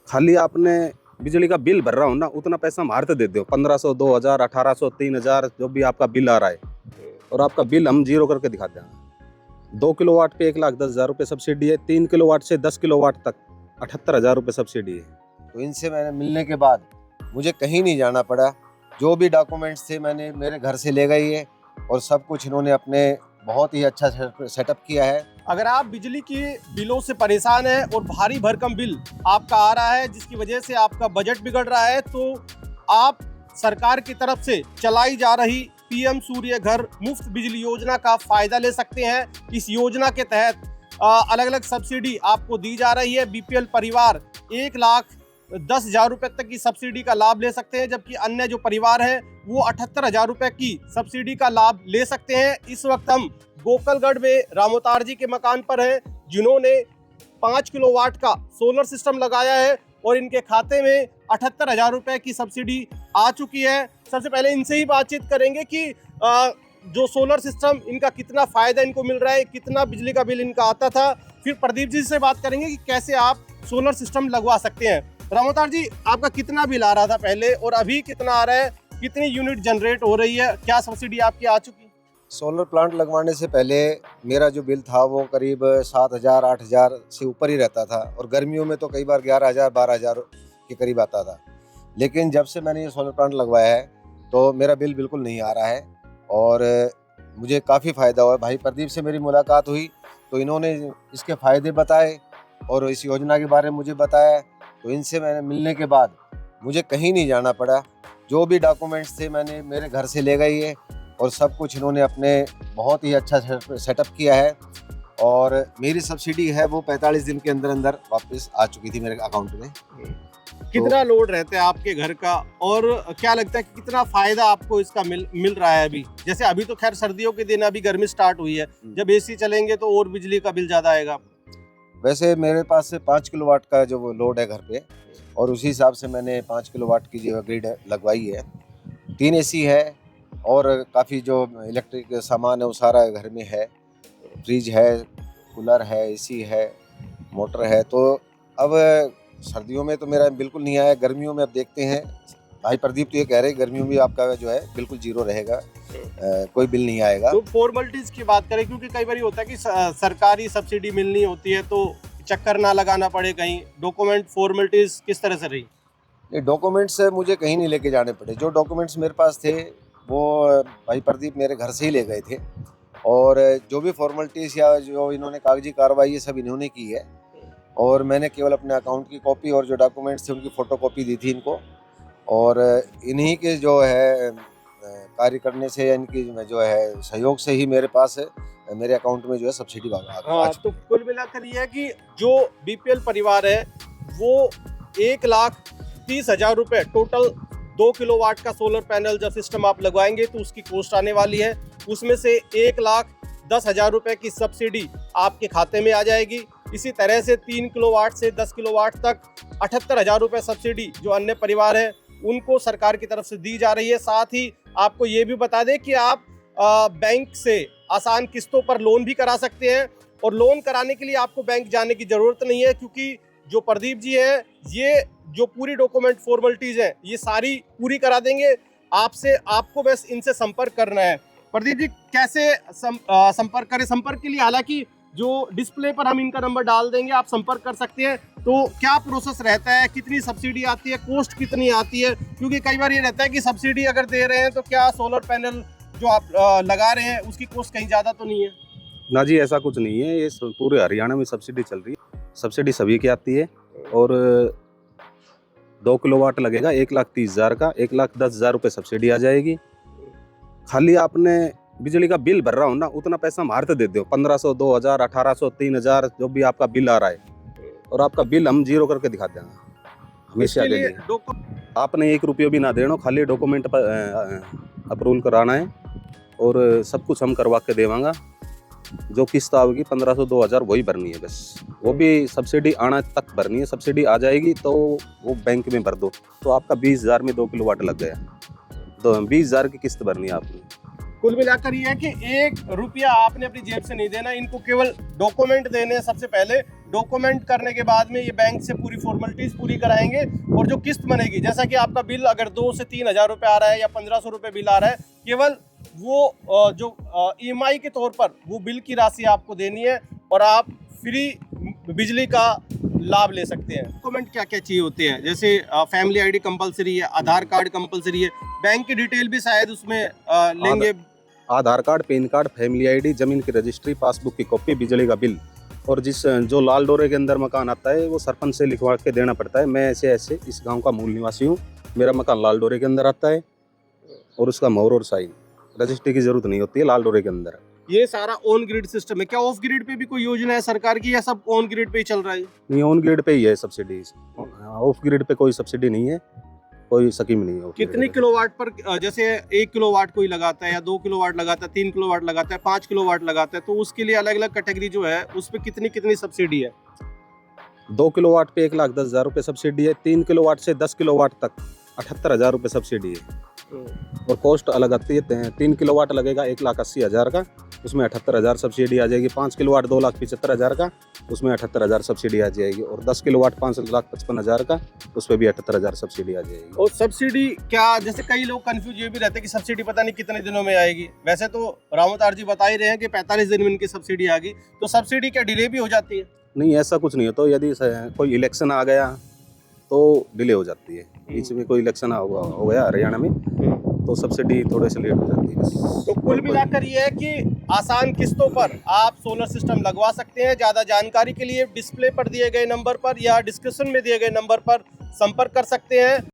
खाली आपने बिजली का बिल भर रहा हो ना, उतना पैसा हम हारते दे दो। 1500, 2000, 1800, 3000 जो भी आपका बिल आ रहा है, और आपका बिल हम जीरो करके दिखा देंगे। 2 किलोवाट पे 1,10,000 रुपये सब्सिडी है। 3 किलोवाट से 10 किलोवाट तक 78,000 रुपये सब्सिडी है। तो इनसे मैंने मिलने के बाद मुझे कहीं नहीं जाना पड़ा। जो भी डॉक्यूमेंट्स थे मैंने मेरे घर से ले गई है, और सब कुछ इन्होंने अपने बहुत ही अच्छा सेटअप किया है। अगर आप बिजली के बिलों से परेशान हैं और भारी भरकम बिल आपका आ रहा है, जिसकी वजह से आपका बजट बिगड़ रहा है, तो आप सरकार की तरफ से चलाई जा रही पीएम सूर्य घर मुफ्त बिजली योजना का फायदा ले सकते हैं। इस योजना के तहत अलग अलग सब्सिडी आपको दी जा रही है। बीपीएल परिवार 1,10,000 रुपए तक की सब्सिडी का लाभ ले सकते हैं, जबकि अन्य जो परिवार है वो 78,000 रुपए की सब्सिडी का लाभ ले सकते हैं। इस वक्त हम गोकलगढ़ में रामोतार जी के मकान पर हैं, जिन्होंने 5 किलोवाट का सोलर सिस्टम लगाया है और इनके खाते में 78,000 रुपए की सब्सिडी आ चुकी है। सबसे पहले इनसे ही बातचीत करेंगे कि जो सोलर सिस्टम इनका कितना फायदा इनको मिल रहा है, कितना बिजली का बिल इनका आता था। फिर प्रदीप जी से बात करेंगे कि कैसे आप सोलर सिस्टम लगवा सकते हैं। रामोतार जी, आपका कितना बिल आ रहा था पहले और अभी कितना आ रहा है? कितनी यूनिट जनरेट हो रही है? क्या सब्सिडी आपकी आ चुकी है? सोलर प्लांट लगवाने से पहले मेरा जो बिल था वो करीब 7,000 8,000 से ऊपर ही रहता था, और गर्मियों में तो कई बार 11,000 12,000 के करीब आता था। लेकिन जब से मैंने ये सोलर प्लांट लगवाया है तो मेरा बिल बिल्कुल नहीं आ रहा है, और मुझे काफ़ी फ़ायदा हुआ है। भाई प्रदीप से मेरी मुलाकात हुई तो इन्होंने इसके फ़ायदे बताए और इस योजना के बारे में मुझे बताया। तो इनसे मैंने मिलने के बाद मुझे कहीं नहीं जाना पड़ा। जो भी डॉक्यूमेंट्स थे मैंने मेरे घर से ले गई है, और सब कुछ इन्होंने अपने बहुत ही अच्छा सेटअप किया है, और मेरी सब्सिडी है वो 45 दिन के अंदर अंदर वापस आ चुकी थी मेरे अकाउंट में। कितना लोड रहता है आपके घर का, और क्या लगता है कि कितना फायदा आपको इसका मिल रहा है अभी? जैसे अभी तो खैर सर्दियों के दिन, अभी गर्मी स्टार्ट हुई है, जब एसी चलेंगे तो और बिजली का बिल ज़्यादा आएगा। वैसे मेरे पास से 5 किलोवाट का जो वो लोड है घर पे, और उसी हिसाब से मैंने 5 किलोवाट की जो ग्रिड लगवाई है। 3 एसी है, और काफ़ी जो इलेक्ट्रिक सामान है वो सारा घर में है। फ्रिज है, कूलर है, एसी है, मोटर है। तो अब सर्दियों में तो मेरा बिल्कुल नहीं आया, गर्मियों में अब देखते हैं। भाई प्रदीप तो ये कह रहे हैं गर्मियों में आपका जो है बिल्कुल जीरो रहेगा, कोई बिल नहीं आएगा। तो फॉर्मेलिटीज की बात करें, क्योंकि कई बार होता है कि सरकारी सब्सिडी मिलनी होती है तो चक्कर ना लगाना पड़े कहीं, डॉक्यूमेंट फॉर्मेलिटीज किस तरह से रही? ये डॉक्यूमेंट्स मुझे कहीं नहीं लेके जाने पड़े। जो डॉक्यूमेंट्स मेरे पास थे वो भाई प्रदीप मेरे घर से ही ले गए थे, और जो भी फॉर्मेलिटीज़ या जो इन्होंने कागजी कार्रवाई है सब इन्होंने की है, और मैंने केवल अपने अकाउंट की कॉपी और जो डॉक्यूमेंट्स थे उनकी फ़ोटोकॉपी दी थी इनको। और इन्हीं के जो है कार्य करने से या इनकी जो है सहयोग से ही मेरे पास मेरे अकाउंट में जो है सब्सिडी हाँ, तो कुल मिलाकर ये है कि जो बीपीएल परिवार है वो 1,30,000 रुपये टोटल 2 किलोवाट का सोलर पैनल जब सिस्टम आप लगवाएंगे तो उसकी कॉस्ट आने वाली है। उसमें से 1,10,000 रुपये की सब्सिडी आपके खाते में आ जाएगी। इसी तरह से 3 किलोवाट से 10 किलोवाट तक 78,000 रुपये सब्सिडी जो अन्य परिवार है उनको सरकार की तरफ से दी जा रही है। साथ ही आपको ये भी बता दें कि आप बैंक से आसान किस्तों पर लोन भी करा सकते हैं, और लोन कराने के लिए आपको बैंक जाने की ज़रूरत नहीं है, क्योंकि जो प्रदीप जी हैं ये जो पूरी डॉक्यूमेंट फॉर्मेलिटीज़ हैं ये सारी पूरी करा देंगे आपसे। आपको बस इनसे संपर्क करना है। प्रदीप जी, कैसे संपर्क करें? संपर्क के लिए हालांकि जो डिस्प्ले पर हम इनका नंबर डाल देंगे, आप संपर्क कर सकते हैं। तो क्या प्रोसेस रहता है, कितनी सब्सिडी आती है, कॉस्ट कितनी आती है? क्योंकि कई बार ये रहता है कि सब्सिडी अगर दे रहे हैं तो क्या सोलर पैनल जो आप लगा रहे हैं उसकी कॉस्ट कहीं ज़्यादा तो नहीं है? ना जी, ऐसा कुछ नहीं है। ये पूरे हरियाणा में सब्सिडी चल रही है। सब्सिडी सभी की आती है, और 2 किलोवाट लगेगा 1,30,000 का, 1,10,000 रुपये सब्सिडी आ जाएगी। खाली आपने बिजली का बिल भर रहा हो ना, उतना पैसा हम हारते दे दो। 1500, 2000, 1800, 3000 जो भी आपका बिल आ रहा है, और आपका बिल हम जीरो करके दिखा देंगे हमेशा के लिए। आपने 1 रुपये भी ना देना, खाली डॉक्यूमेंट पर अप्रूवल कराना है, और सब कुछ हम करवा के देवांगा। जो किस्त आएगी 1500, 2000 वही भरनी है बस। वो भी सब्सिडी आना तक भरनी है। सब्सिडी आ जाएगी तो वो बैंक में भर दो, तो आपका 20,000 में 2 किलोवाट लग गया। तो 20,000 की किस्त भरनी है आपने। कुल मिलाकर ये है कि 1 रुपया आपने अपनी जेब से नहीं देना, इनको केवल डॉक्यूमेंट देने हैं। सबसे पहले डॉक्यूमेंट करने के बाद में ये बैंक से पूरी फॉर्मेलिटीज पूरी कराएंगे, और जो किस्त बनेगी, जैसा कि आपका बिल अगर 2 से 3 हज़ार रुपये आ रहा है या 1500 रुपये बिल आ रहा है, केवल वो जो EMI के तौर पर वो बिल की राशि आपको देनी है, और आप फ्री बिजली का लाभ ले सकते हैं। डॉक्यूमेंट क्या क्या चाहिए होते हैं, जैसे फैमिली ID कंपलसरी है, आधार कार्ड कंपलसरी है, बैंक की डिटेल भी शायद उसमें लेंगे। Aadhaar card, PAN card, family ID, जमीन की रजिस्ट्री, पासबुक की कॉपी, बिजली का बिल, और जो लाल डोरे के अंदर मकान आता है वो सरपंच से लिखवा के देना पड़ता है। मैं ऐसे इस गांव का मूल निवासी हूँ, मेरा मकान लाल डोरे के अंदर आता है, और उसका मोहर और साइन, रजिस्ट्री की जरूरत नहीं होती है लाल डोरे के अंदर। ये सारा ऑन ग्रिड सिस्टम है। क्या ऑफ ग्रिड पे भी कोई योजना है सरकार की, या सब ऑन ग्रिड पे ही चल रहा है? नहीं, ऑन ग्रिड पे ही है सब्सिडी, ऑफ ग्रिड पे कोई सब्सिडी नहीं है, कोई स्कीम नहीं है। कितनी किलोवाट पर, जैसे 1 किलोवाट कोई लगाता है, या 2 किलोवाट लगाता है, 3 किलोवाट लगाता है, 5 किलोवाट लगाता है, तो उसके लिए अलग अलग कैटेगरी जो है उस पर कितनी कितनी सब्सिडी है? 2 किलोवाट पे 1,10,000 रुपये सब्सिडी है, 3 किलोवाट से 10 किलोवाट तक 78,000 रुपये सब्सिडी है, और कॉस्ट अलग आती है। 3 किलोवाट लगेगा 1,80,000 का, उसमें 78,000 सब्सिडी आ जाएगी। 5 किलोवाट 2,75,000 का, उसमें 78,000 सब्सिडी आ जाएगी, और 10 किलोवाट 5,55,000 का, उस पर भी 78,000 सब्सिडी आ जाएगी। और सब्सिडी क्या, जैसे कई लोग कंफ्यूज ये भी रहते हैं कि सब्सिडी पता नहीं कितने दिनों में आएगी। वैसे तो रामोतार जी बता ही रहे हैं कि 45 दिन में इनकी सब्सिडी आ गई, तो सब्सिडी क्या डिले भी हो जाती है? नहीं, ऐसा कुछ नहीं होता। यदि कोई इलेक्शन आ गया तो डिले हो जाती है। बीच में कोई इलेक्शन हो गया हरियाणा में, तो सब्सिडी थोड़े से लेट हो जाती है बस। तो कुल मिलाकर ये है कि आसान किस्तों पर आप सोलर सिस्टम लगवा सकते हैं। ज़्यादा जानकारी के लिए डिस्प्ले पर दिए गए नंबर पर या डिस्क्रिप्शन में दिए गए नंबर पर संपर्क कर सकते हैं।